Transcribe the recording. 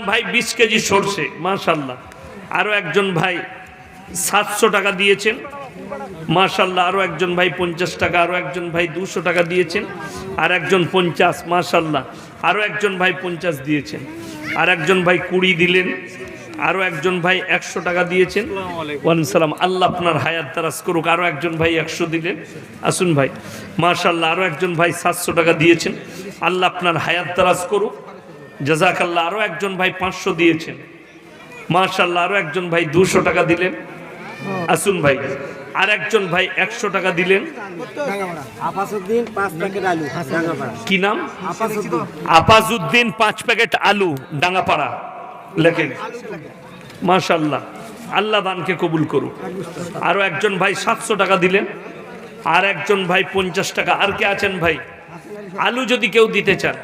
ভাই 20 কেজি সরষে মাশাআল্লাহ। আরো একজন ভাই 700 টাকা দিয়েছেন মাশাআল্লাহ। আরো একজন ভাই 50 টাকা, আরো একজন ভাই 200 টাকা দিয়েছেন, আর একজন 50 মাশাআল্লাহ। আরো একজন ভাই 50 দিয়েছেন, আর একজন ভাই 20 দিলেন, আরো একজন ভাই 100 টাকা দিয়েছেন। ওয়ালাইকুম সালাম। আল্লাহ আপনার হায়াত দারাজ করুক। আরো একজন ভাই 100 দিলেন, আসুন ভাই মাশাআল্লাহ। আরো একজন ভাই 700 টাকা দিয়েছেন, আল্লাহ আপনার হায়াত দারাজ করুক, জাযাকাল্লাহ। আরো একজন ভাই 500 দিয়েছেন মাশাআল্লাহ। আরো একজন ভাই 200 টাকা দিলেন, আসুন ভাই। আর একজন ভাই 100 টাকা দিলেন। আপাসউদ্দিন 5 প্যাকেট আলু ডাঙ্গাপাড়া। কি নাম? আপাসউদ্দিন 5 প্যাকেট আলু ডাঙ্গাপাড়া লেখেন মাশাআল্লাহ। আল্লাহ দানকে কবুল করুক। আরো একজন ভাই 700 টাকা দিলেন, আর একজন ভাই 50 টাকা। আর কে আছেন ভাই? আলু যদি কেউ দিতে চান